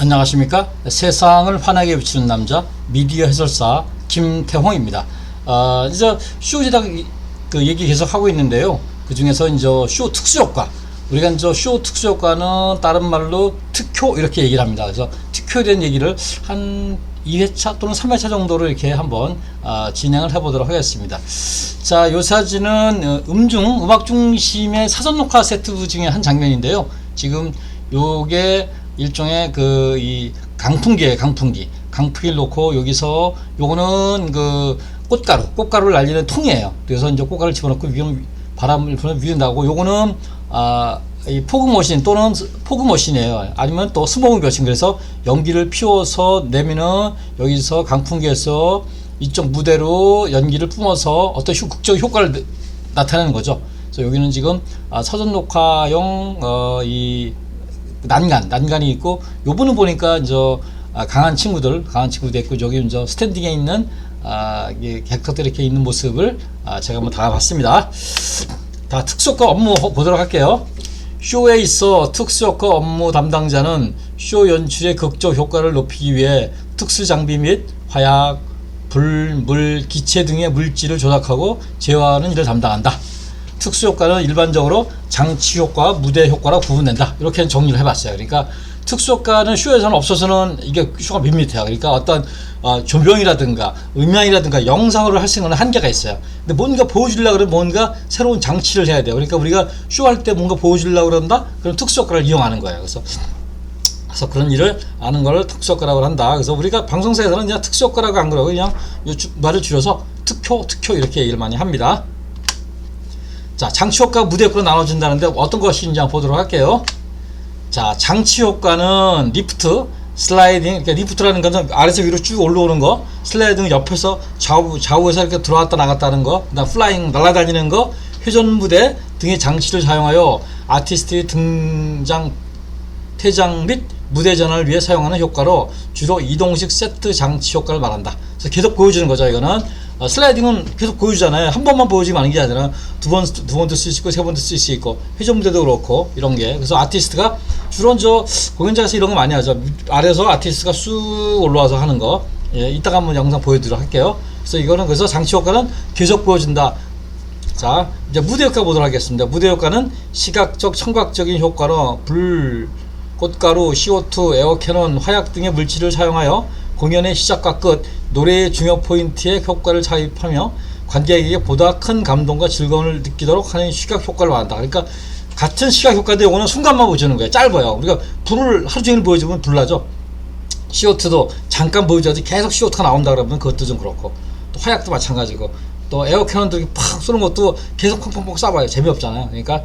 안녕하십니까. 세상을 환하게 비추는 남자 미디어 해설사 김태홍입니다. 이제 쇼 제작 그 얘기 계속 하고 있는데요. 그 중에서 이제 쇼 특수효과, 우리가 이제 쇼 특수효과는 다른 말로 특효 이렇게 얘기를 합니다. 그래서 특효에 대한 얘기를 한 2회차 또는 3회차 정도로 이렇게 한번 진행을 해보도록 하겠습니다. 자, 요 사진은 음악 중심의 사전 녹화 세트 중에 한 장면인데요. 지금 요게 일종의 이 강풍기를 놓고 여기서 요거는 그 꽃가루를 날리는 통이에요. 그래서 이제 꽃가루를 집어넣고 바람을 불면 위에 나고, 요거는 이 포그머신 또는 포그머신이에요. 아니면 또 스모그 머신. 그래서 연기를 피워서 내면은 여기서 강풍기에서 이쪽 무대로 연기를 뿜어서 어떤 극적 효과를 나타내는 거죠. 그래서 여기는 지금 사전 녹화용 이 난간이 있고, 요번은 보니까 이제 강한 친구들 있고, 저기 이제 스탠딩에 있는 객석들 이렇게 있는 모습을 제가 한번 다 봤습니다. 다 특수효과 업무 보도록 할게요. 쇼에 있어 특수효과 업무 담당자는 쇼 연출의 극적 효과를 높이기 위해 특수장비 및 화약, 불, 물, 기체 등의 물질을 조작하고 제어하는 일을 담당한다. 특수효과는 일반적으로 장치효과, 무대효과로 구분된다. 이렇게 정리를 해봤어요. 그러니까 특수효과는 쇼에서는 없어서는 이게 쇼가 밋밋해요. 그러니까 어떤 조명이라든가 음향이라든가 영상으로 할 수 있는 한계가 있어요. 근데 뭔가 보여주려고 그러면 뭔가 새로운 장치를 해야 돼요. 그러니까 우리가 쇼할 때 뭔가 보여주려고 그런다? 그럼 특수효과를 이용하는 거예요. 그래서 그런 일을 아는 걸 특수효과라고 한다. 그래서 우리가 방송사에서는 그냥 특수효과라고 안 그러고 그냥 말을 줄여서 특효 이렇게 얘기를 많이 합니다. 자, 장치효과, 무대효과로 나눠진다는데 어떤 것인지 한번 보도록 할게요. 자, 장치효과는 리프트, 슬라이딩, 그러니까 리프트라는 건 아래에서 위로 쭉 올라오는 거, 슬라이딩은 옆에서 좌우에서 이렇게 들어왔다 나갔다 하는 거, 그다음 플라잉, 날아다니는 거, 회전 무대 등의 장치를 사용하여 아티스트의 등장, 퇴장 및 무대 전환을 위해 사용하는 효과로 주로 이동식 세트 장치 효과를 말한다. 그래서 계속 보여주는 거죠. 이거는 슬라이딩은 계속 보여주잖아요. 한 번만 보여주면 아닌 게 아니라 두 번도 쓸 수 있고 세 번도 쓸 수 있고, 회전 무대도 그렇고 이런 게. 그래서 아티스트가 주로 공연장에서 이런 거 많이 하죠. 아래에서 아티스트가 쑥 올라와서 하는 거. 예, 이따가 한번 영상 보여드리도록 할게요. 그래서 장치 효과는 계속 보여준다. 자, 이제 무대 효과 보도록 하겠습니다. 무대 효과는 시각적, 청각적인 효과로 불, 꽃가루, CO2, 에어캐논, 화약 등의 물질을 사용하여 공연의 시작과 끝, 노래의 중요 포인트에 효과를 삽입하며 관객에게 보다 큰 감동과 즐거움을 느끼도록 하는 시각 효과를 말한다. 그러니까 같은 시각 효과인데 이거는 순간만 보여주는 거예요. 짧아요. 우리가 불을 하루 종일 보여주면 불나죠. CO2도 잠깐 보여줘야지 계속 CO2가 나온다 그러면 그것도 좀 그렇고, 또 화약도 마찬가지고, 또 에어캐논도 이렇게 팍 쏘는 것도 계속 펑펑펑 쏴봐요. 재미없잖아요. 그러니까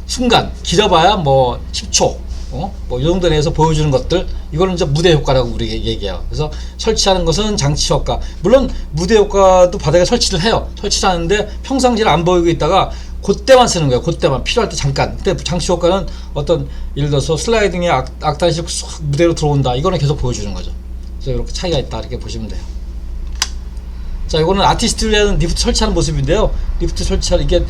순간, 길어봐야 뭐 10초, 뭐 이 정도 내에서 보여주는 것들, 이거는 이제 무대 효과라고 우리가 얘기해요. 그래서 설치하는 것은 장치 효과. 물론 무대 효과도 바닥에 설치를 해요. 설치를 하는데 평상시에 안 보이고 있다가 그때만 쓰는 거예요. 그때만 필요할 때 잠깐. 근데 장치 효과는 어떤, 예를 들어서 슬라이딩에 악단식 무대로 들어온다. 이거는 계속 보여주는 거죠. 그래서 이렇게 차이가 있다. 이렇게 보시면 돼요. 자, 이거는 아티스트를 리프트 설치하는 모습인데요. 리프트 설치하는, 이게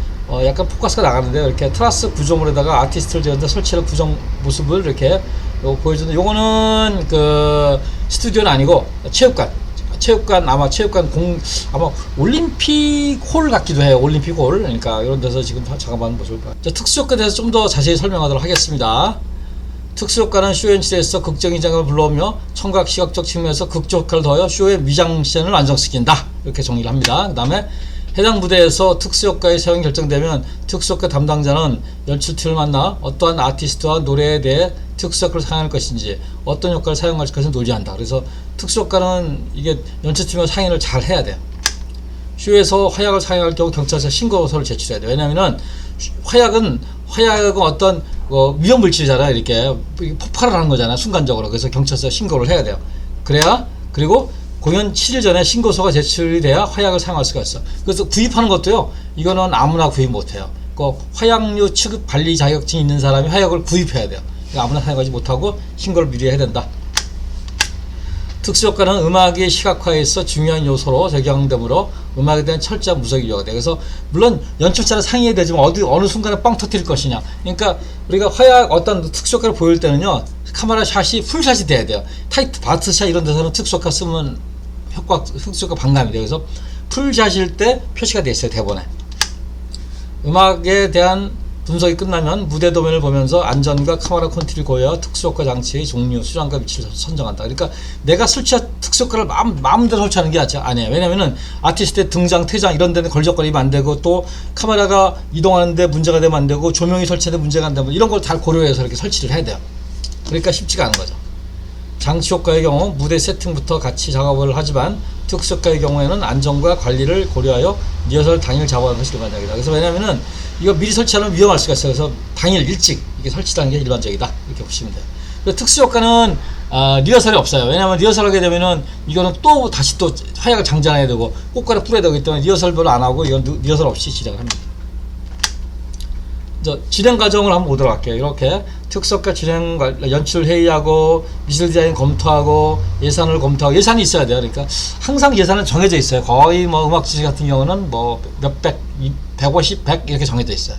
약간 포커스가 나가는데요. 이렇게 트라스 구조물에다가 아티스트를 지었는데 설치하는 구조 모습을 이렇게 보여주는, 요거는 스튜디오는 아니고 체육관 아마 올림픽 홀 같기도 해요. 올림픽 홀. 그러니까 이런 데서 지금 잠깐만 모습을 봐요. 자, 특수효과에 대해서 좀 더 자세히 설명하도록 하겠습니다. 특수효과는 쇼 연출에서 극적인 장면을 불러오며 청각, 시각적 측면에서 극적 효과를 더하여 쇼의 미장센을 완성시킨다. 이렇게 정리를 합니다. 그 다음에 해당 무대에서 특수효과의 사용이 결정되면 특수효과 담당자는 연출팀을 만나 어떠한 아티스트와 노래에 대해 특수효과를 사용할 것인지, 어떤 효과를 사용할 것인지 논의한다. 그래서 특수효과는 이게 연출팀과 상의를 잘 해야 돼요. 쇼에서 화약을 사용할 경우 경찰서에 신고서를 제출해야 돼요. 왜냐하면 화약은 어떤 위험 물질이잖아요. 이렇게 폭발을 하는 거잖아요. 순간적으로. 그래서 경찰서에 신고를 해야 돼요. 그리고 공연 7일 전에 신고서가 제출이 돼야 화약을 사용할 수가 있어. 그래서 구입하는 것도요, 이거는 아무나 구입 못해요. 화약류 취급 관리 자격증이 있는 사람이 화약을 구입해야 돼요. 아무나 사용하지 못하고 신고를 미리 해야 된다. 특수효과는 음악의 시각화에서 중요한 요소로 적용되므로 음악에 대한 철저한 분석이 요구가 돼. 그래서 물론 연출자는 상의해야 되지만 어느 순간에 뻥 터뜨릴 것이냐. 그러니까 우리가 화약 어떤 특수효과를 보일 때는요, 카메라 샷이 풀샷이 돼야 돼요. 타이트 바트샷 이런 데서는 특수효과 쓰면 특수효과 반감이 돼요. 그래서 풀샷일 때 표시가 돼 있어요, 대본에. 음악에 대한 분석이 끝나면 무대 도면을 보면서 안전과 카메라 컨트롤이 고려 특수효과 장치의 종류, 수량과 위치를 선정한다. 그러니까 내가 특수효과를 마음대로 설치하는 게 아니에요. 왜냐면은 아티스트의 등장, 퇴장 이런 데는 걸적거리면 안 되고, 또 카메라가 이동하는데 문제가 되면 안 되고, 조명이 설치하는데 문제가 안 되면 이런 걸 다 고려해서 이렇게 설치를 해야 돼요. 그러니까 쉽지가 않은 거죠. 장치 효과의 경우 무대 세팅부터 같이 작업을 하지만 특수효과의 경우에는 안전과 관리를 고려하여 리허설 당일 작업하는 것이 일반적이다. 그래서 왜냐면은 이거 미리 설치하면 위험할 수가 있어요. 그래서 당일 일찍 이게 설치하는 게 일반적이다. 이렇게 보시면 돼요. 그리고 특수효과는 리허설이 없어요. 왜냐하면 리허설 하게 되면은 이거는 또 다시 또 화약을 장전해야 되고 꽃가루 뿌려야 되기 때문에 리허설 별로 안 하고 이건 리허설 없이 진행을 합니다. 진행 과정을 한번 보도록 할게요. 이렇게 특수효과 진행 연출 회의하고 미술 디자인 검토하고 예산을 검토하고, 예산이 있어야 돼요. 그러니까 항상 예산은 정해져 있어요. 거의 뭐 음악 지시 같은 경우는 뭐 몇백, 150, 100 이렇게 정해져 있어요.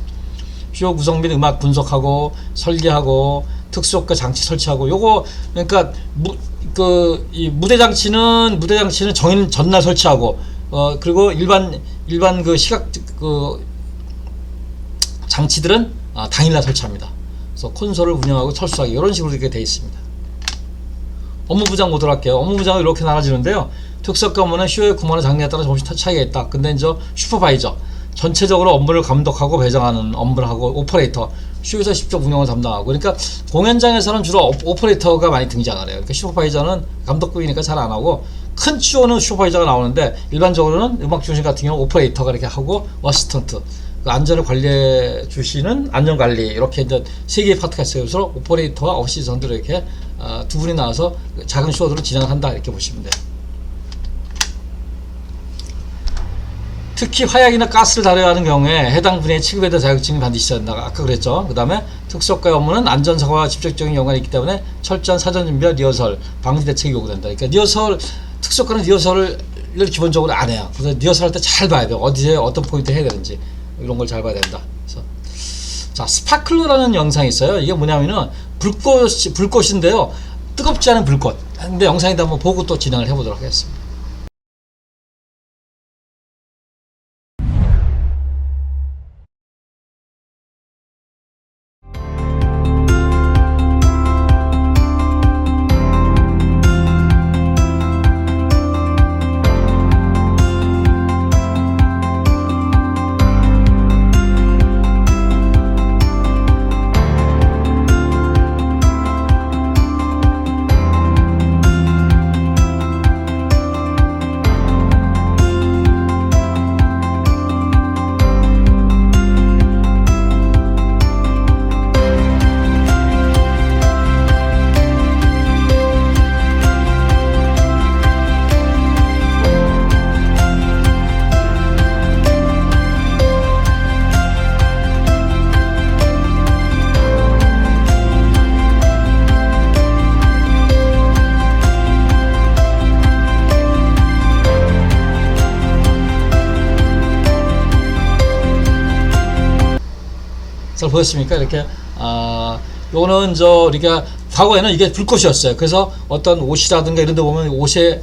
쇼 구성 및 음악 분석하고 설계하고 특수효과 장치 설치하고, 요거 그러니까 이 무대 장치는 정인 전날 설치하고, 그리고 일반 그 시각 장치들은 당일날 설치합니다. 그래서 콘솔을 운영하고 철수하기, 이런 식으로 이렇게 되어 있습니다. 업무부장 보도록 할게요. 업무부장은 이렇게 나눠지는데요. 특수효과 업무는 쇼의 구마나 장르에 따라 조금씩 차이가 있다. 근데 이제 슈퍼바이저, 전체적으로 업무를 감독하고 배정하는 업무를 하고, 오퍼레이터, 쇼에서 직접 운영을 담당하고. 그러니까 공연장에서는 주로 오퍼레이터가 많이 등장을 해요. 그러니까 슈퍼바이저는 감독급이니까 잘 안 하고, 큰 쇼는 슈퍼바이저가 나오는데 일반적으로는 음악 중심 같은 경우 오퍼레이터가 이렇게 하고, 어시스턴트, 그 안전을 관리해 주시는 안전관리, 이렇게 이제 세 개의 파트가 있어요. 그래서 오퍼레이터와 어시스턴트로 이렇게 두 분이 나와서 작은 쇼들을 진행을 한다, 이렇게 보시면 돼요. 특히 화약이나 가스를 다뤄야 하는 경우에 해당 분야의 취급에 대한 자격증이 반드시 있어야 된다. 아까 그랬죠. 그 다음에 특수효과의 업무는 안전사고와 직접적인 연관이 있기 때문에 철저한 사전 준비와 리허설, 방지 대책이 요구된다. 그러니까 특수효과는 리허설을 기본적으로 안 해요. 그래서 리허설 할 때 잘 봐야 돼요. 어디에 어떤 포인트 해야 되는지 이런 걸 잘 봐야 된다. 그래서 자, 스파클러라는 영상이 있어요. 이게 뭐냐면은 불꽃인데요. 뜨겁지 않은 불꽃. 근데 영상에다 한번 보고 또 진행을 해보도록 하겠습니다. 잘 보였습니까? 이렇게 요거는 우리가 과거에는 이게 불꽃이었어요. 그래서 어떤 옷이라든가 이런 데 보면 옷에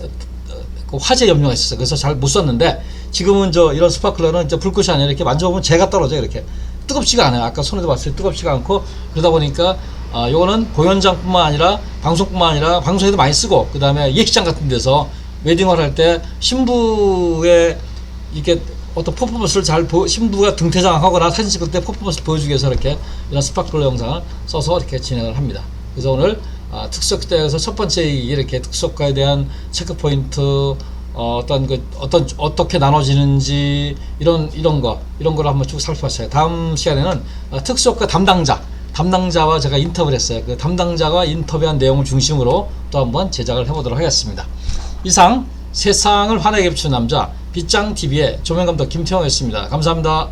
화재 염료가 있었어요. 그래서 잘 못 썼는데, 지금은 이런 스파클러는 불꽃이 아니라 이렇게 만져보면 재가 떨어져요. 이렇게 뜨겁지가 않아요. 아까 손에도 봤을 때 뜨겁지가 않고, 그러다 보니까 요거는 공연장뿐만 아니라 방송뿐만 아니라 방송에도 많이 쓰고, 그 다음에 예식장 같은 데서 웨딩을 할 때 신부의 이게 어떤 퍼포먼스를 신부가 등퇴장하거나 사진 찍을 때 퍼포먼스를 보여주기 위해서 이렇게 이런 스파클러 영상을 써서 이렇게 진행을 합니다. 그래서 오늘 특수효과에서 첫 번째 이렇게 특수효과에 대한 체크 포인트, 어떻게 나눠지는지 이런 거를 한번 쭉 살펴봤어요. 다음 시간에는 특수효과 담당자와 제가 인터뷰를 했어요. 그 담당자와 인터뷰한 내용을 중심으로 또 한번 제작을 해보도록 하겠습니다. 이상 세상을 환하게 비추는 남자 빗장TV의 조명감독 김태형이었습니다. 감사합니다.